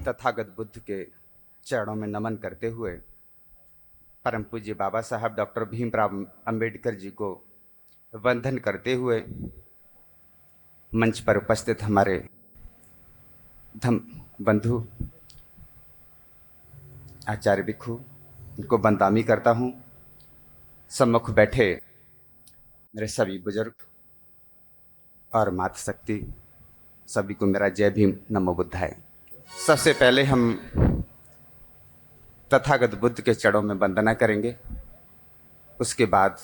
तथागत बुद्ध के चरणों में नमन करते हुए परम पूज्य बाबा साहब डॉक्टर भीमराव अंबेडकर जी को वंदन करते हुए मंच पर उपस्थित हमारे धम बंधु आचार्य भिक्षु इनको बंदामी करता हूँ। सम्मुख बैठे मेरे सभी बुजुर्ग और मातृशक्ति सभी को मेरा जय भीम नमो बुद्धाय। सबसे पहले हम तथागत बुद्ध के चरणों में वंदना करेंगे, उसके बाद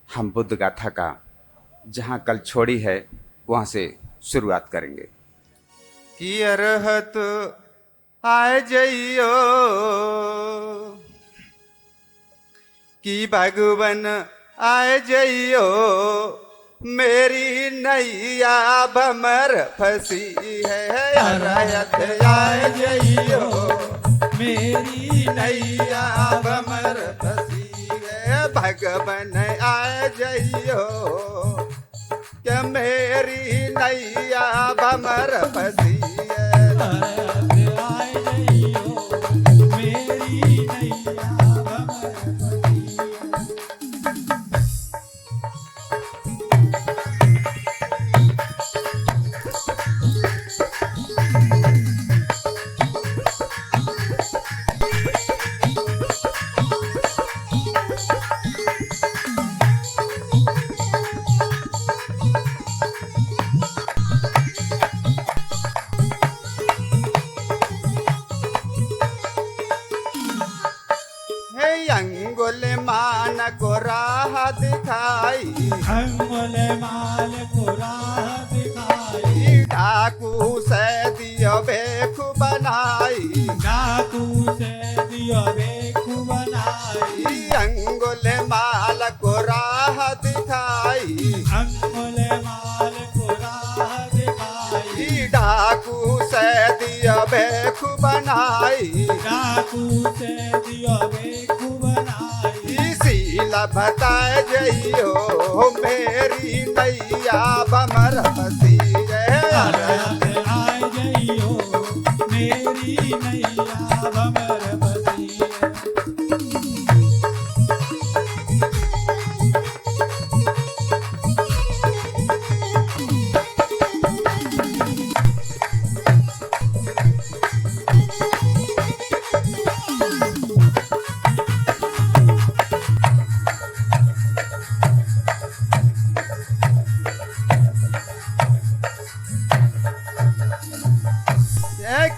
हम बुद्ध गाथा का जहाँ कल छोड़ी है वहाँ से शुरुआत करेंगे। कि अरहत आए जइयो कि भगवन आए जइयो, मेरी नैया भमर फंसी है। अरहत आए जइयो, मेरी नैया भमर फंसी है। भगवन आए जइयो कि मेरी नैया भमर फंसी है। अंगुल मान को राह दिखाई, अंगुल मान को राह दिखाई। डाकू से दियो बेखु बनाई, डाकू से दियो बेखु बनाई। अंगुल माल को राह दिखाई, अंगुल माल को राह दिखाई। डाकू से दियो बेखु बनाई, डाकू से दियो बेखु बनाई। सीला बताए जइयो, मेरी नैया भमर फंसी है। अरहत आए जइयो, मेरी नैया भमर फंसी है।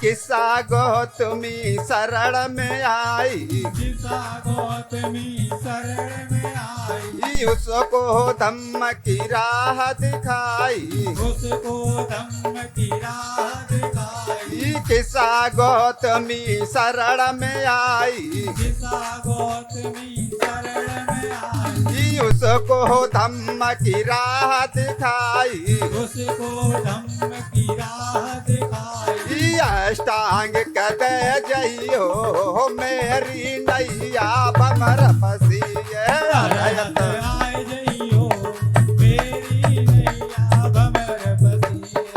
किस्सा गौतमी शरण में आई, किस्सा गौतमी शरण में आई। उसको धम्म की राह दिखाई, उसको धम्म की राह दिखाई। किस्सा गौतमी शरण में आई, किस्सा गौतमी शरण में आई। उसको धम्म की राह दिखाई, उसको धम्म की राह दिखाई। अष्टांग कदे जइयो, मेरी नैया भमर फंसी है। अरहत आए जइयो, मेरी नैया भमर फंसी है।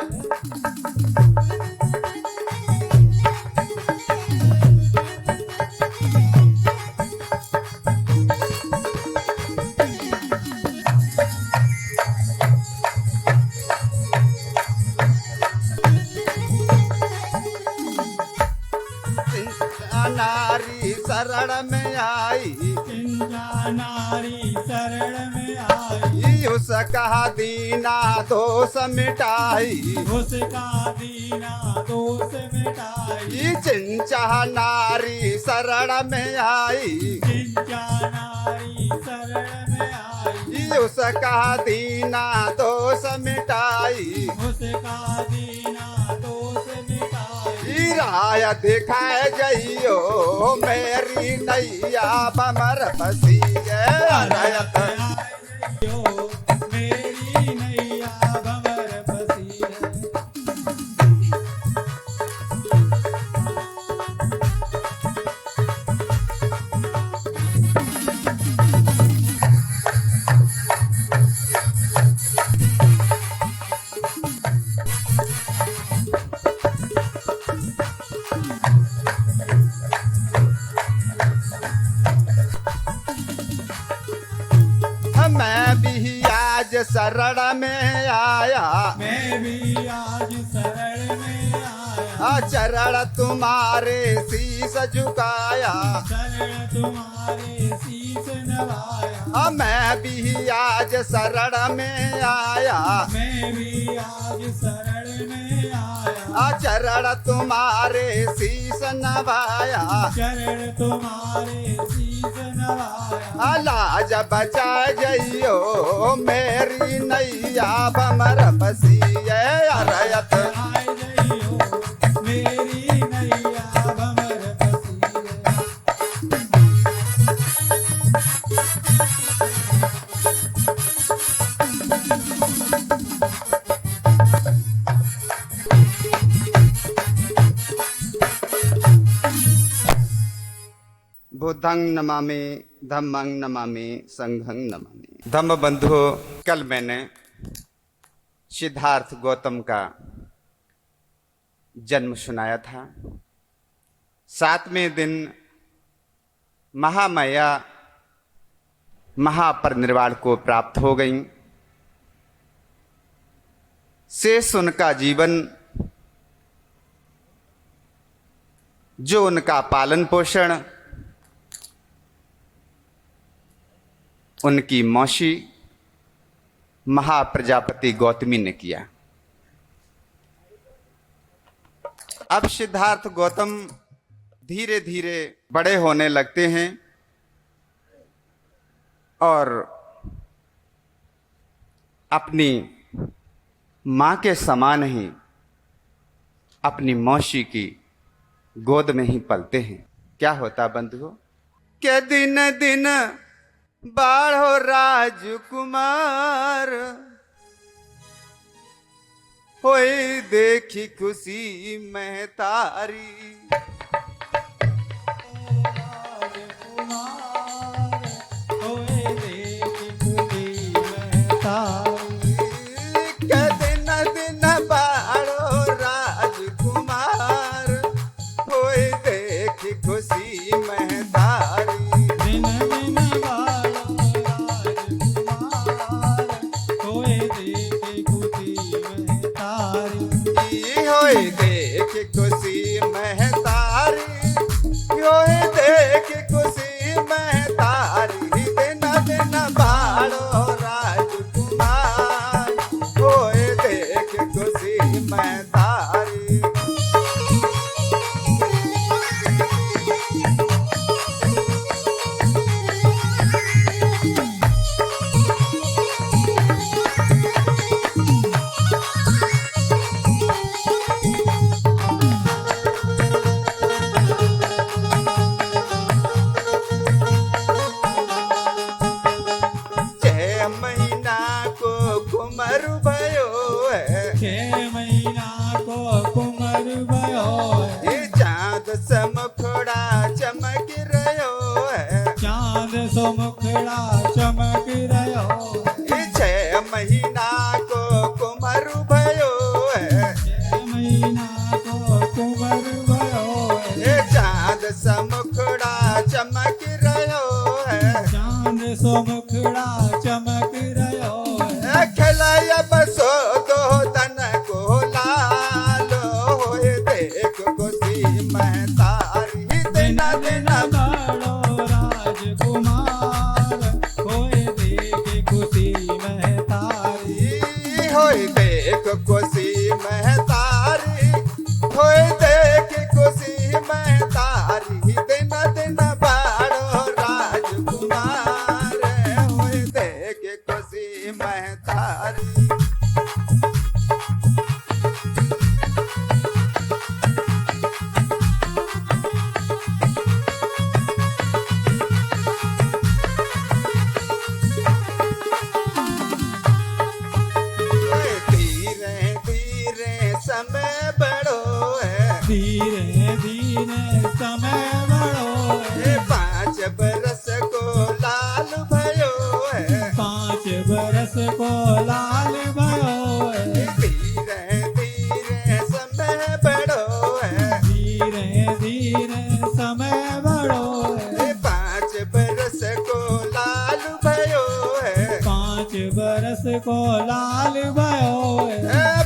नारी शरण में आई, चिंता नारी शरण में आई। उसका दीना दोष मिटाई, उसका दीना दोष मिटाई। चिंचा नारी शरण में आई, चिंता नारी शरण में आई। उसका दीना दोष मिटाई। उसका दीना दोष मिटाई। राय दिखाए जइयो, मेरी नैया भमर फंसी है। अरहत आए जइयो, मेरी नैया भमर फंसी है। शरण में आया, मैं भी आज शरण में आया। चरण तुम्हारे शीस झुकाया, शरण तुम्हारे शीस नवाया। मैं भी आज शरण में आया, मैं भी आज शरण में आया। चरण तुम्हारे शीस नवाया, शरण तुम्हारे शीस नवाया। लाज बचा जइयो मेरी नैया बमर बसिए अरयत। आए जइयो मेरी नैया भंवर बसिए। बुद्धं नमामि धम्मं नमामि संघं नमामि। धम्म बंधु, कल मैंने सिद्धार्थ गौतम का जन्म सुनाया था। 7वें दिन महामाया महापरिनिर्वाण को प्राप्त हो गई। शेष उनका जीवन, जो उनका पालन पोषण उनकी मौसी महाप्रजापति गौतमी ने किया। अब सिद्धार्थ गौतम धीरे धीरे बड़े होने लगते हैं और अपनी मां के समान ही अपनी मौसी की गोद में ही पलते हैं। क्या होता बंधुओं, के दिन दिन बाढ़ो राजकुमार, होई देखी खुशी में तारी। राजकुमार होए देख खुदी में तारी। के दिन दिन बाढ़ो राजकुमार, होई देखी खुशी में तारी। दिन दिन बालो राजकुमार होए देख खुदी में तारी। होई देख खुशी में तारी, होई देख खुशी में तारी। दिन दिन बाढ़ो राजकुमार, होई देख खुशी में तारी। छह महीना को कुंवर भयो है, 6 महीना को कुंवर भयो है। ये चाँद से मुखड़ा चमक रहो है। चांद सो मुखड़ा चमक रहो है। ये 6 महीना को कुंवर भयो है, 6 महीना को कुंवर भयो है। ये चाँद से मुखड़ा चमक रहो है। चांद सो मुखड़ा चमक रहो है। खिलाया बसो दो तन को लालो, होए देख खुशी में तारी। दिन दिन बालो राजकुमार होए देख खुशी में तारी। होए देख खुशी में तारी, होए देख खुशी में तारी। दिन दिन बाड़ो राजकुमार, होए देख खुशी में तारी। धीरे धीरे समय बढ़ो है, धीरे धीरे समय बढ़ो है। 5 बरस को लाल भयो है। 5 बरस को लाल भयो है। धीरे धीरे समय बढ़ो है, धीरे धीरे समय बढ़ो है। 5 बरस को लाल भयो है। 5 बरस को लाल भयो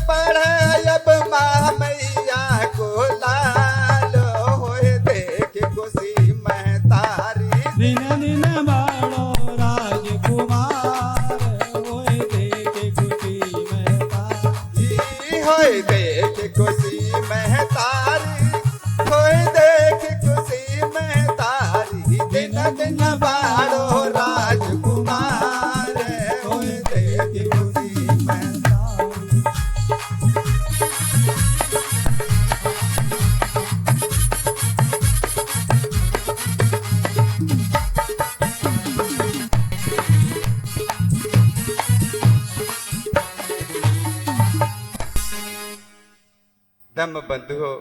पढ़े अब माँ मैया को लाल होए देख खुशी मैं तारी दिन दिन बड़ो राजकुमार होए देख खुशी में तारी होए देख खुशी मैं तारी होए देख खुशी मैं तारी दिन दिन बारो राजकुमार होए देख खुशी मैं तारी। दम बंधुओं,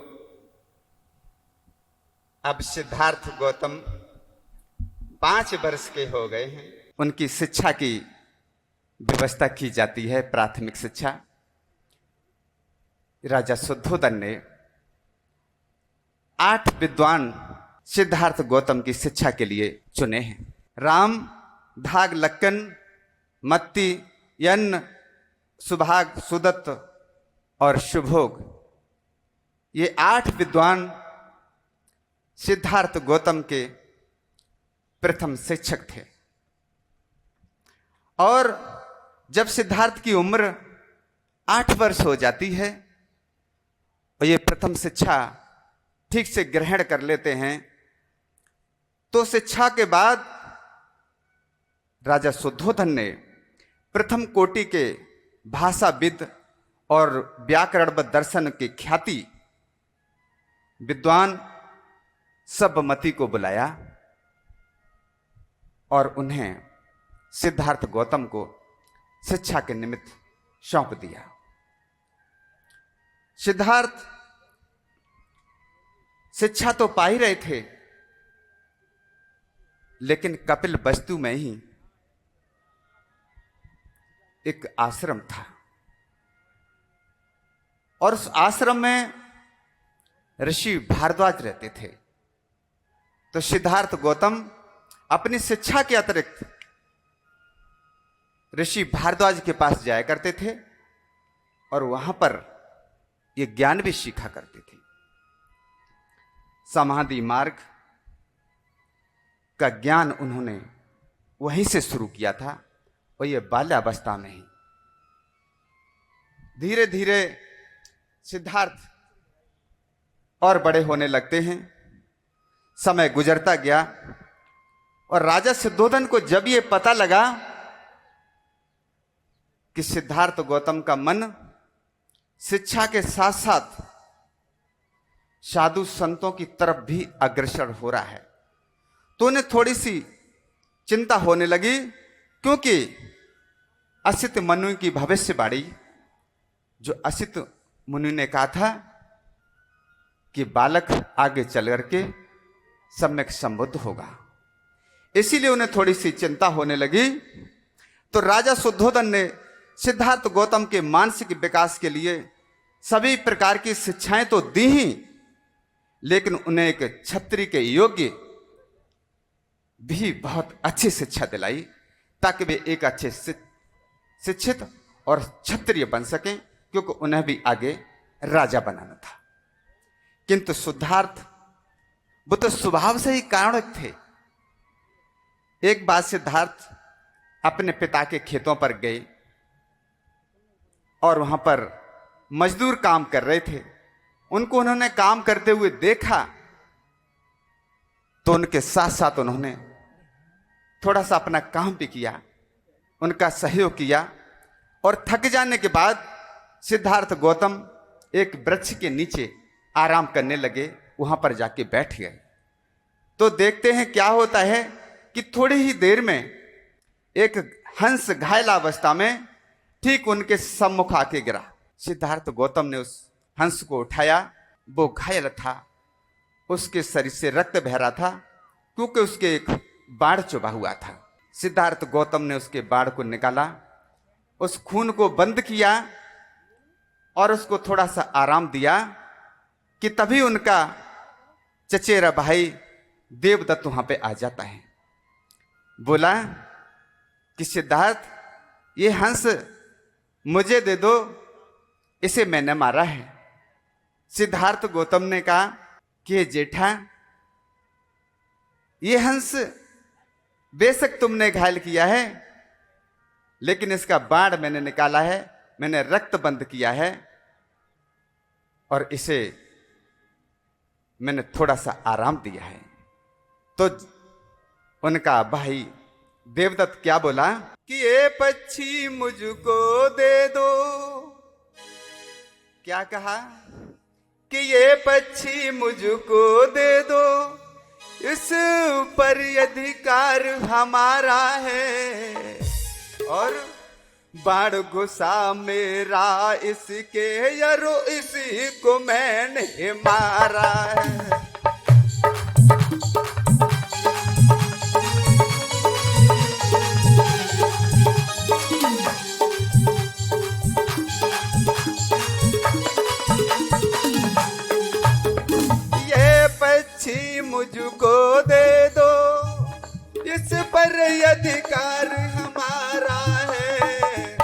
अब सिद्धार्थ गौतम 5 वर्ष के हो गए हैं। उनकी शिक्षा की व्यवस्था की जाती है, प्राथमिक शिक्षा। राजा शुद्धोदन ने 8 विद्वान सिद्धार्थ गौतम की शिक्षा के लिए चुने हैं। राम, धाग, लक्कन, मत्ती, यन्न, सुभाग, सुदत्त और शुभोग, ये 8 विद्वान सिद्धार्थ गौतम के प्रथम शिक्षक थे। और जब सिद्धार्थ की उम्र 8 वर्ष हो जाती है और ये प्रथम शिक्षा ठीक से ग्रहण कर लेते हैं, तो शिक्षा के बाद राजा शुद्धोधन ने प्रथम कोटि के भाषाविद और व्याकरण व दर्शन के ख्याति विद्वान सबमति को बुलाया और उन्हें सिद्धार्थ गौतम को शिक्षा के निमित्त सौंप दिया। सिद्धार्थ शिक्षा तो पा ही रहे थे, लेकिन कपिल वस्तु में ही एक आश्रम था और उस आश्रम में ऋषि भारद्वाज रहते थे। तो सिद्धार्थ गौतम अपनी शिक्षा के अतिरिक्त ऋषि भारद्वाज के पास जाया करते थे और वहां पर ये ज्ञान भी सीखा करते थे। समाधि मार्ग का ज्ञान उन्होंने वहीं से शुरू किया था और ये बाल्यावस्था में ही। धीरे धीरे सिद्धार्थ और बड़े होने लगते हैं। समय गुजरता गया और राजा शुद्धोधन को जब ये पता लगा कि सिद्धार्थ गौतम का मन शिक्षा के साथ साथ साधु संतों की तरफ भी अग्रसर हो रहा है, तो उन्हें थोड़ी सी चिंता होने लगी, क्योंकि असित मुनि की भविष्यवाणी, जो असित मुनि ने कहा था कि बालक आगे चल करके सम्यक संबुद्ध होगा, इसीलिए उन्हें थोड़ी सी चिंता होने लगी। तो राजा शुद्धोधन ने सिद्धार्थ गौतम के मानसिक विकास के लिए सभी प्रकार की शिक्षाएं तो दी ही, लेकिन उन्हें एक क्षत्रिय के योग्य भी बहुत अच्छी शिक्षा दिलाई, ताकि वे एक अच्छे शिक्षित और क्षत्रिय बन सकें, क्योंकि उन्हें भी आगे राजा बनाना था। किंतु सिद्धार्थ वो तो स्वभाव से ही काणक थे। एक बार सिद्धार्थ अपने पिता के खेतों पर गए और वहां पर मजदूर काम कर रहे थे। उनको उन्होंने काम करते हुए देखा, तो उनके साथ साथ उन्होंने थोड़ा सा अपना काम भी किया, उनका सहयोग किया। और थक जाने के बाद सिद्धार्थ गौतम एक वृक्ष के नीचे आराम करने लगे, वहां पर जाके बैठ गए। तो देखते हैं क्या होता है कि थोड़ी ही देर में एक हंस घायल अवस्था में ठीक उनके सम्मुख आके गिरा। सिद्धार्थ गौतम ने उस हंस को उठाया। वो घायल था, उसके शरीर से रक्त बह रहा था, क्योंकि उसके एक बाढ़ चुभा हुआ था। सिद्धार्थ गौतम ने उसके बाढ़ को निकाला, उस खून को बंद किया और उसको थोड़ा सा आराम दिया कि तभी उनका चचेरा भाई देवदत्त वहां पे आ जाता है। बोला कि सिद्धार्थ, ये हंस मुझे दे दो, इसे मैंने मारा है। सिद्धार्थ गौतम ने कहा कि जेठा, ये हंस बेशक तुमने घायल किया है, लेकिन इसका बाण मैंने निकाला है, मैंने रक्त बंद किया है और इसे मैंने थोड़ा सा आराम दिया है। तो उनका भाई देवदत्त क्या बोला कि ये पक्षी मुझको दे दो। क्या कहा कि ये पक्षी मुझको दे दो, इस पर अधिकार हमारा है, और बाण घुसा मेरा इसके यरो, इसी को मैंने मारा है। मुझको दे दो, इस पर अधिकार हमारा है,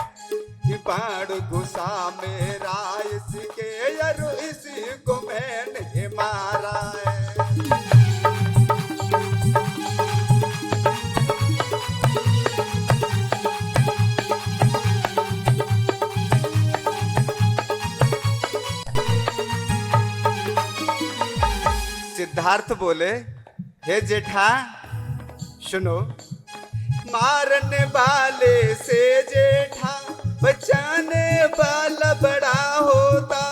बाण घुसा मेरा इसके यरो, इसी को मैंने मारा है। सिद्धार्थ बोले, हे जेठा सुनो, मारने वाले से जेठा बचाने वाला बड़ा होता।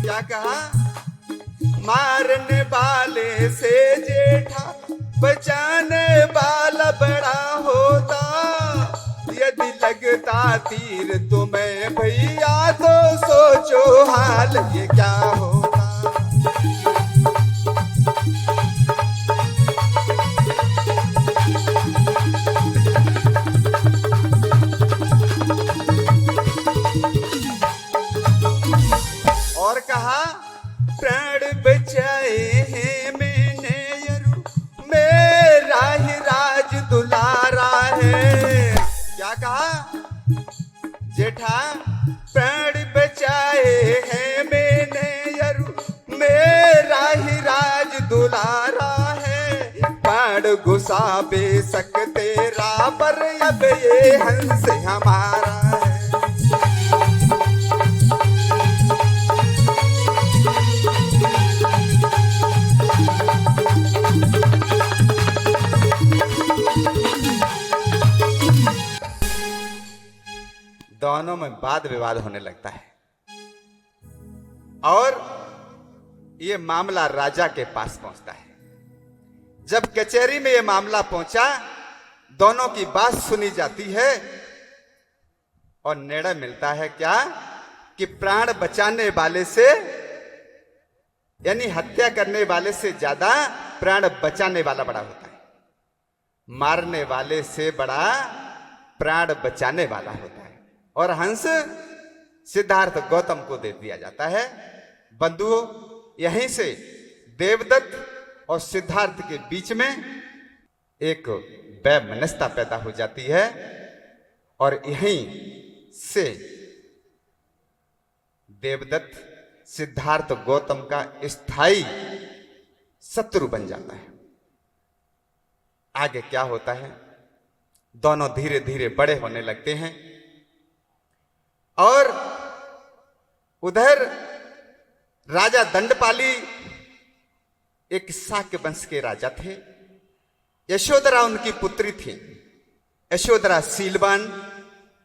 क्या कहा? मारने वाले से जेठा बचाने वाला बड़ा होता, यदि लगता तीर तुम्हें भैया तो सोचो हाल ये क्या होता। और कहा, प्राण बचाए हैं मैंने यरू, मेरा ही राज दुलारा है। क्या कहा? जेठा, प्राण बचाए हैं मैंने यरू, मेरा ही राज दुलारा है, बाण घुसा बेशक तेरा, पर अब ये हंस हमारा है। दोनों में वाद विवाद होने लगता है और ये मामला राजा के पास पहुंचता है। जब कचहरी में ये मामला पहुंचा, दोनों की बात सुनी जाती है और निर्णय मिलता है क्या कि प्राण बचाने वाले से, यानी हत्या करने वाले से ज्यादा प्राण बचाने वाला बड़ा होता है, मारने वाले से बड़ा प्राण बचाने वाला होता है। और हंस सिद्धार्थ गौतम को दे दिया जाता है। बंधुओं, यहीं से देवदत्त और सिद्धार्थ के बीच में एक वैमनस्यता पैदा हो जाती है और यहीं से देवदत्त सिद्धार्थ गौतम का स्थायी शत्रु बन जाता है। आगे क्या होता है? दोनों धीरे धीरे बड़े होने लगते हैं और उधर राजा दंडपाली एक शाक्य वंश के राजा थे। यशोधरा उनकी पुत्री थी। यशोधरा शीलवान,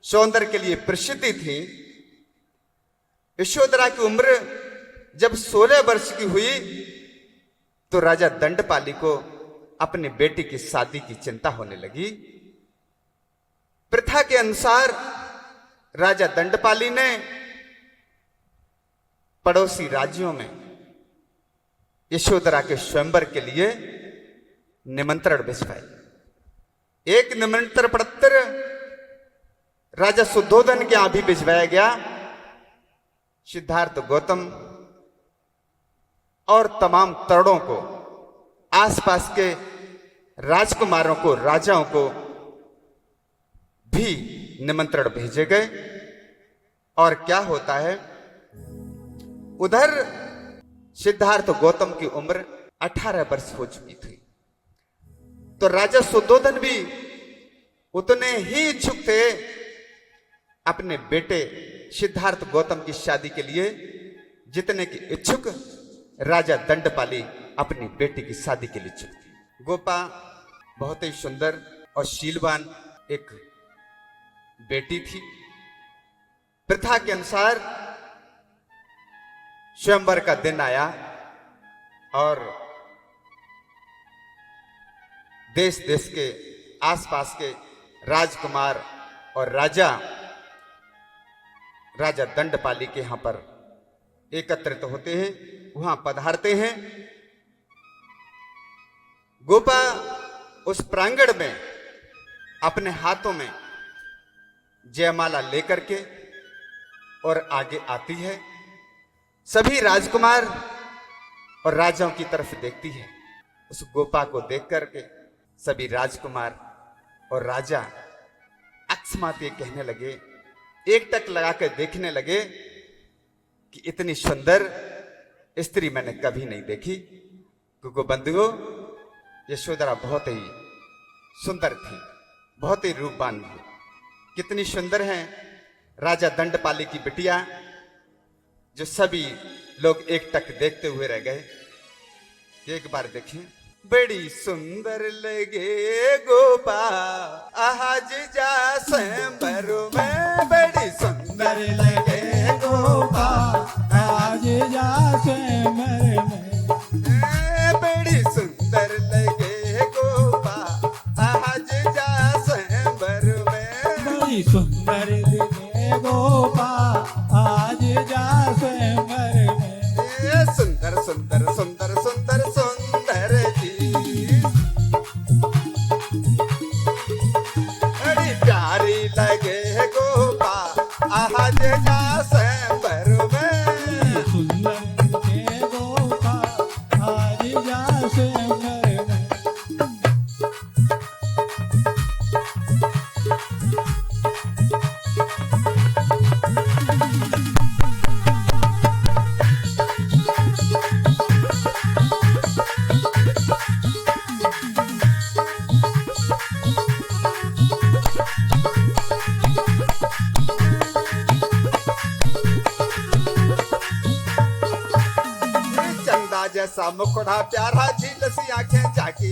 सौंदर्य के लिए प्रसिद्धि थी। यशोधरा की उम्र जब 16 वर्ष की हुई तो राजा दंडपाली को अपनी बेटी की शादी की चिंता होने लगी। प्रथा के अनुसार राजा दंडपाली ने पड़ोसी राज्यों में यशोधरा के स्वयंवर के लिए निमंत्रण भिजवाए। एक निमंत्रण पत्र राजा शुद्धोधन के यहां भी भिजवाया गया। सिद्धार्थ गौतम और तमाम तरुणों को, आसपास के राजकुमारों को, राजाओं को भी निमंत्रण भेजे गए। और क्या होता है, उधर सिद्धार्थ गौतम की उम्र 18 वर्ष हो चुकी थी। तो राजा सुद्धोधन भी उतने ही इच्छुक थे अपने बेटे सिद्धार्थ गौतम की शादी के लिए, जितने की इच्छुक राजा दंडपाली अपनी बेटी की शादी के लिए इच्छुक थे। गोपा बहुत ही सुंदर और शीलवान एक बेटी थी। प्रथा के अनुसार स्वयंवर का दिन आया और देश देश के आसपास के राजकुमार और राजा दंडपाली के यहां पर एकत्रित होते हैं, वहां पधारते हैं। गोपा उस प्रांगण में अपने हाथों में जयमाला लेकर के और आगे आती है। सभी राजकुमार और राजाओं की तरफ देखती है। उस गोपा को देख करके सभी राजकुमार और राजा अकस्मात ये कहने लगे, एक टक लगाकर देखने लगे कि इतनी सुंदर स्त्री मैंने कभी नहीं देखी। क्योंकि बंधुओं, यशोधरा बहुत ही सुंदर थी, बहुत ही रूपवान थी। कितनी सुंदर है राजा दंडपाली की बिटिया, जो सभी लोग एक टक देखते हुए रह गए। एक बार देखें, बड़ी सुंदर लगे गोपा आज जा स्वयंवर में, बड़ी सुंदर लगे गोपा आज जा स्वयंवर में, बड़ी सुंदर लगे गोपा आज जा स्वयंवर में, बड़ी सुंदर लगे गोपा आज जा स्वयंवर में। सुंदर सुंदर सुंदर सुंदर सुंदर जी, बड़ी प्यारी लगे गोपा आज जा स्वयंवर में। सुंदर लगे गोपा आज जा स्वयंवर में। चंदा जैसा मुखड़ा प्यारा झील सी आंखें जाकी,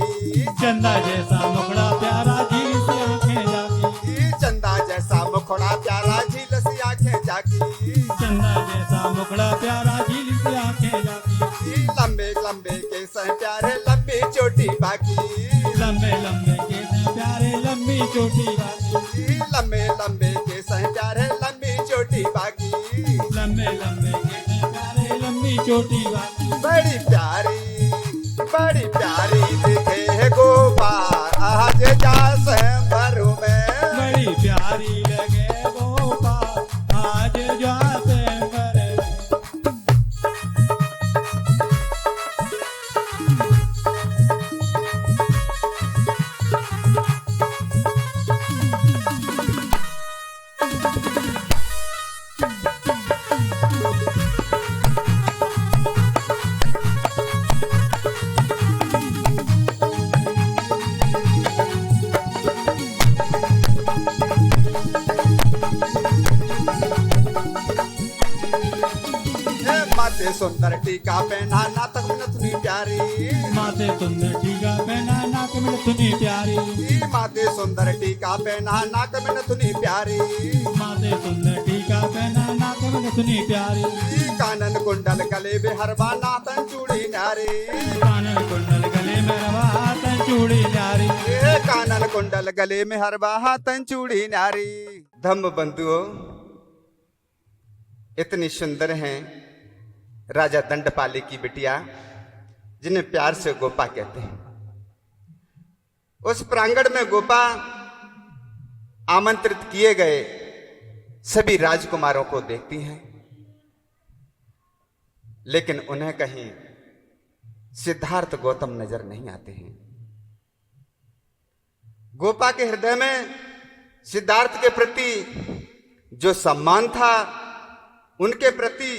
चंदा जैसा मुखड़ा प्यारा झील से आंखें जागी, चंदा जैसा मुखड़ा प्यारा झील सी आंखें जाकी, चंदा जैसा मुखड़ा प्यारा झील से आंखें जागी, लंबे लंबे केस हैं प्यारे लंबी चोटी बाकी, लंबे लंबे केस हैं प्यारे लंबी चोटी बाकी, लंबे लंबे केस हैं प्यारे लंबी चोटी बाकी, लंबे लंबे केस हैं प्यारे लंबी चोटी बाकी। बड़ी प्यारी दिखे गोपा आज जा स्वयंवर में, बड़ी प्यारी लगे गोपा आज जा स्वयंवर में। माथे सुंदर टीका पहना नातक में नथुनी प्यारी, माथे सुंदर टीका पहना नाक में नथुनी प्यारी, माथे सुंदर टीका पहना नाक में नथुनी प्यारी, माथे सुंदर टीका पहना नाक में नथुनी प्यारी, कानन कुंडल गले में हरवा नातन चूड़ी नारी, कानन कुंडल गले में रवा हाथन चूड़ी नारी, कानन कुंडल गले में हरवा हाथन चूड़ी नारी। धम्म बंधुओं, इतनी सुंदर हैं राजा दंडपाली की बिटिया, जिन्हें प्यार से गोपा कहते हैं। उस प्रांगण में गोपा आमंत्रित किए गए सभी राजकुमारों को देखती हैं, लेकिन उन्हें कहीं सिद्धार्थ गौतम नजर नहीं आते हैं। गोपा के हृदय में सिद्धार्थ के प्रति जो सम्मान था, उनके प्रति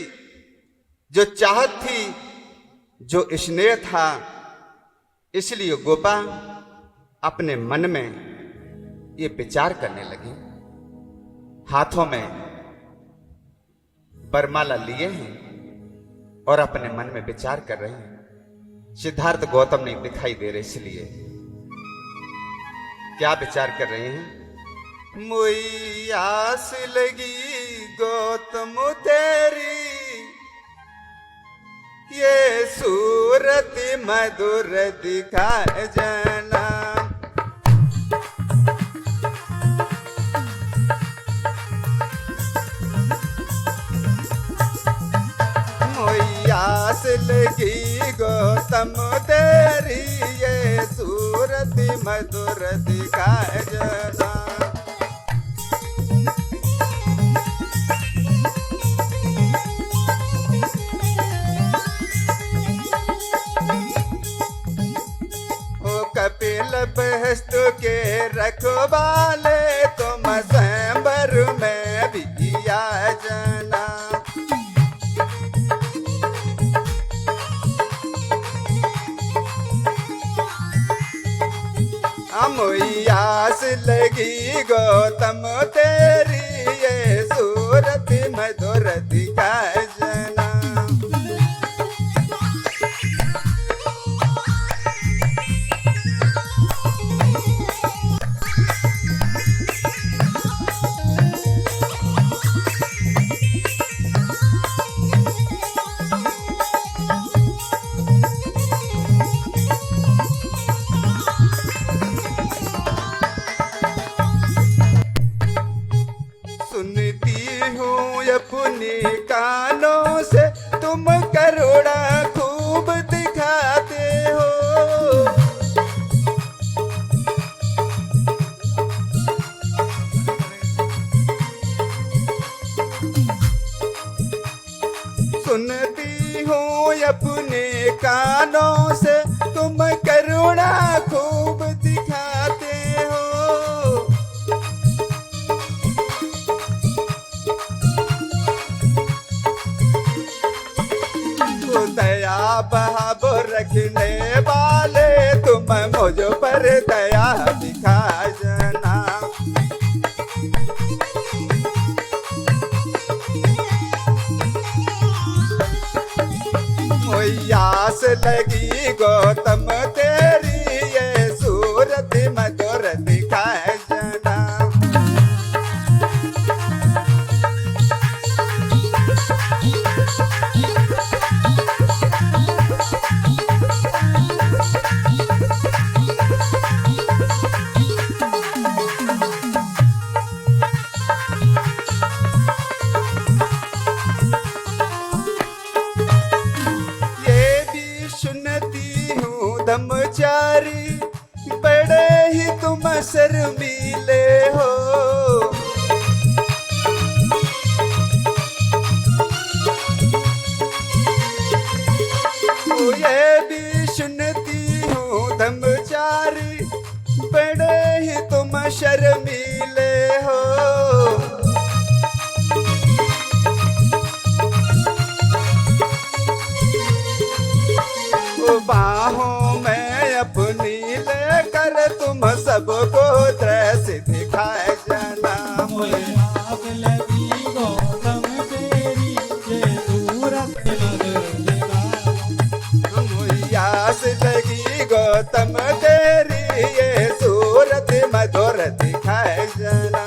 जो चाहत थी, जो स्नेह था, इसलिए गोपा अपने मन में ये विचार करने लगी। हाथों में वरमाला लिए हैं और अपने मन में विचार कर रहे हैं। सिद्धार्थ गौतम नहीं दिखाई दे रहे, इसलिए क्या विचार कर रहे हैं? मुई आस लगी गौतम तेरी, ये सूरत मधुर दिखाए जना। मुई आस लगी गौतम तेरी, ये सूरत मधुर दिखाए जना। कपिल बहस्तु के रखवाले, तुम स्वयंवर में भी आ जाना। मुई आस लगी गौतम तेरी, ये सूरत मधुर दिखाए जना। अपने कानों से तुम करुणा खूब दिखाते हो। सुनती हूँ अपने कानों से तुम करुणा खूब दिखाते हो। दया भाव रखने वाले, तुम मुझ पर दया दिखा जना। मुई आस लगी गौतम तेरी, ये सूरत मधुर दिखाए जना। धर्मचारी बड़े ही तुम शर्मीले हो। ये भी सुनती हूँ धर्मचारी, बड़े ही तुम शर्मीले हो। बाहों में अपनी लेकर तुम सबको दृश्य दिखाए जना। आग लगी गौतम तेरी, ये सूरत मधुर दिखाए। मुई आस लगी गौतम तेरी, ये सूरत मधुर दिखाए जना।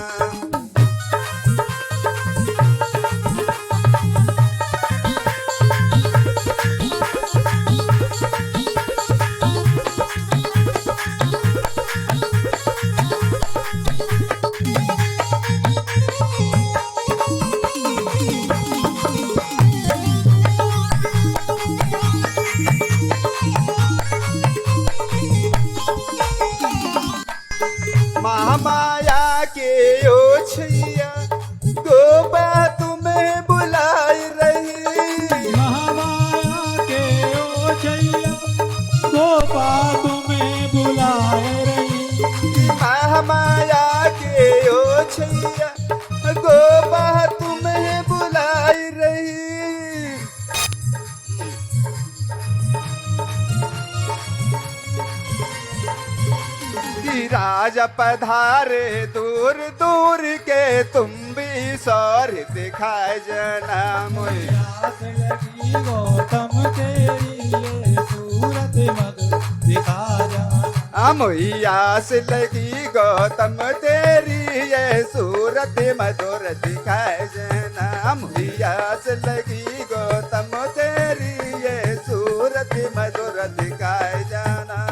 आज पधारे दूर दूर के तुम भी सौर दिखाए जना मोई आस लगी गौतम तेरी ये सूरत मधुर दिखा जाना मोई आस लगी गौतम तेरी ये सूरत मधुर दिखाए जना मोई आस लगी गौतम तेरी ये सूरत मधुर दिखाए जाना।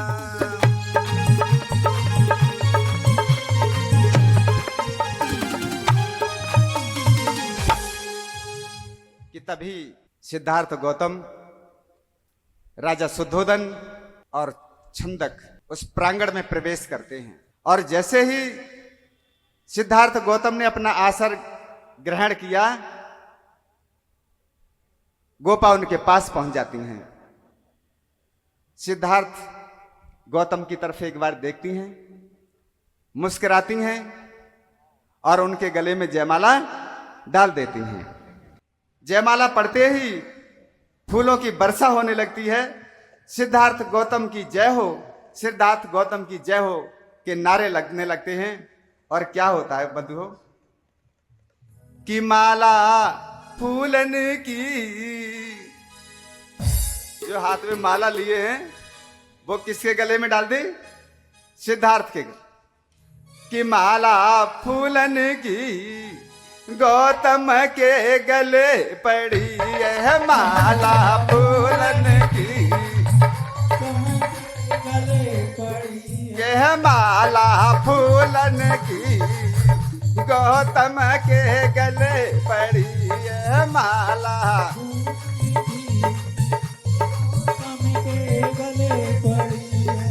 कि तभी सिद्धार्थ गौतम, राजा शुद्धोदन और छंदक उस प्रांगण में प्रवेश करते हैं और जैसे ही सिद्धार्थ गौतम ने अपना आसन ग्रहण किया, गोपा उनके पास पहुंच जाती हैं। सिद्धार्थ गौतम की तरफ एक बार देखती हैं, मुस्कुराती हैं और उनके गले में जयमाला डाल देती हैं। जयमाला पड़ते ही फूलों की वर्षा होने लगती है। सिद्धार्थ गौतम की जय हो, सिद्धार्थ गौतम की जय हो के नारे लगने लगते हैं। और क्या होता है बंधुओं कि माला फूलन की, जो हाथ में माला लिए हैं वो किसके गले में डाल दी? सिद्धार्थ के गले। कि माला फूलन की गौतम के गले पड़ी है, माला फूलन की गले पड़ी यह माला फूलन की गौतम के गले पड़ी है, माला गौतम के गले पड़ी है।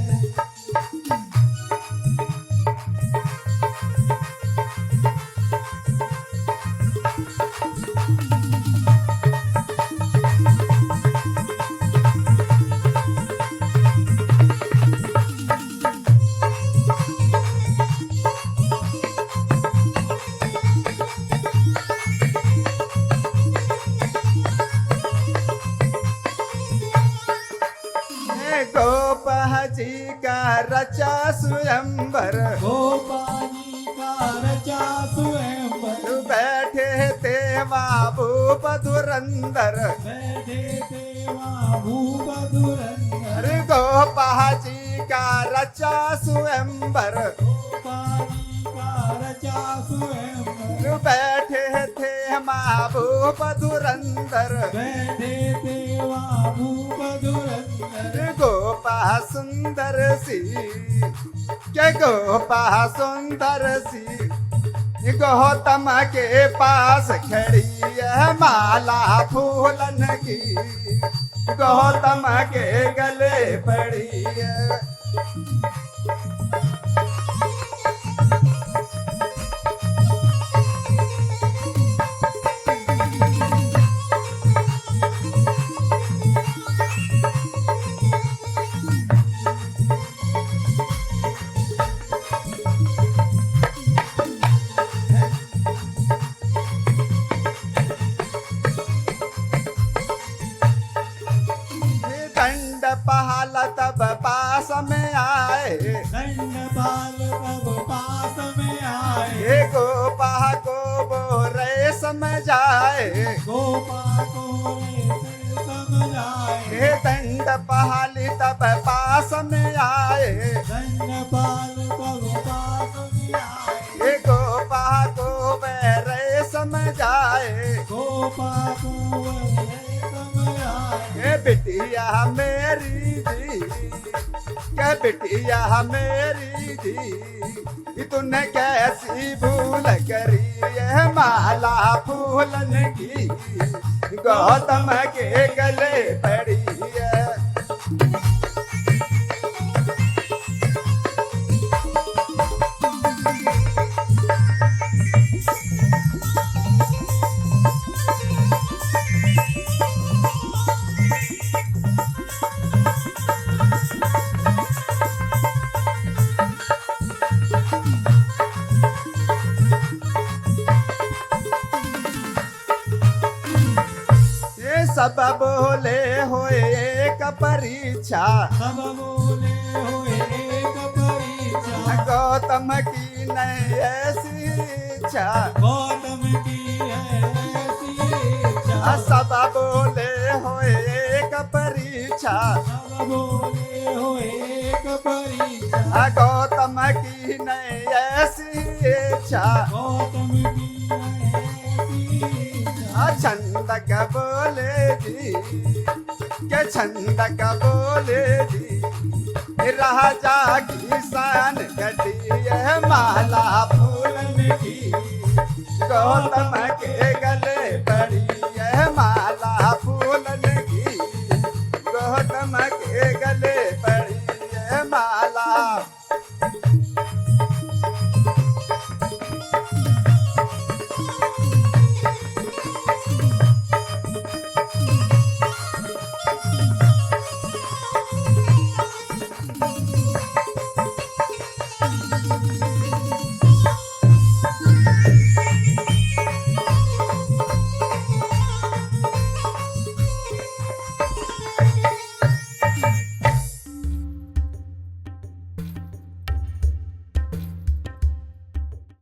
गोपाजी का रचा स्वयंवर, गोपाली का रचा स्वयंवर, बैठे थे महबूब धुरंधर, बैठे देवा भूप धुरंधर। गोपाजी का रचा स्वयंवर, गोपाली का रचा स्वयंवर, बैठे थे महबूब धुरंधर, बैठे देवा भूप धुरंधर। गोपा सुंदर सी, के गोपा सुंदर सी गौतम के पास खड़ी है, माला फूलन की गौतम के गले पड़ी है। पहाल तब पास में आए, दंड बाल तब पास में आए, ये गोपा को बोरे समझाए, गोपा को रे समझाए। ये दंड पहाली तब पास में आए, दंड बाल तब पास में आए, ये गोपा को बोरे समझाए, गोपा को रे समझाए। ये बिटिया मेरी जी, क्या बिटिया मेरी जी, तूने कैसी भूल करी है, माला फूलन की गौतम के गले पड़ी है। सब बोले होए एक परीक्षा, सब बोले हुए एक परीक्षा, गौतम की नहीं ऐसी इच्छा गौतम की है ऐसी इच्छा सब बोले हो एक परीक्षा सब बोले हो एक परीक्षा गौतम की नहीं ऐसी इच्छा गौतम की है ऐसी इच्छा छंदक बोले जी के छंदक बोले जी राजा की शान कटी है माला फूलन की गौतम के गले पड़ी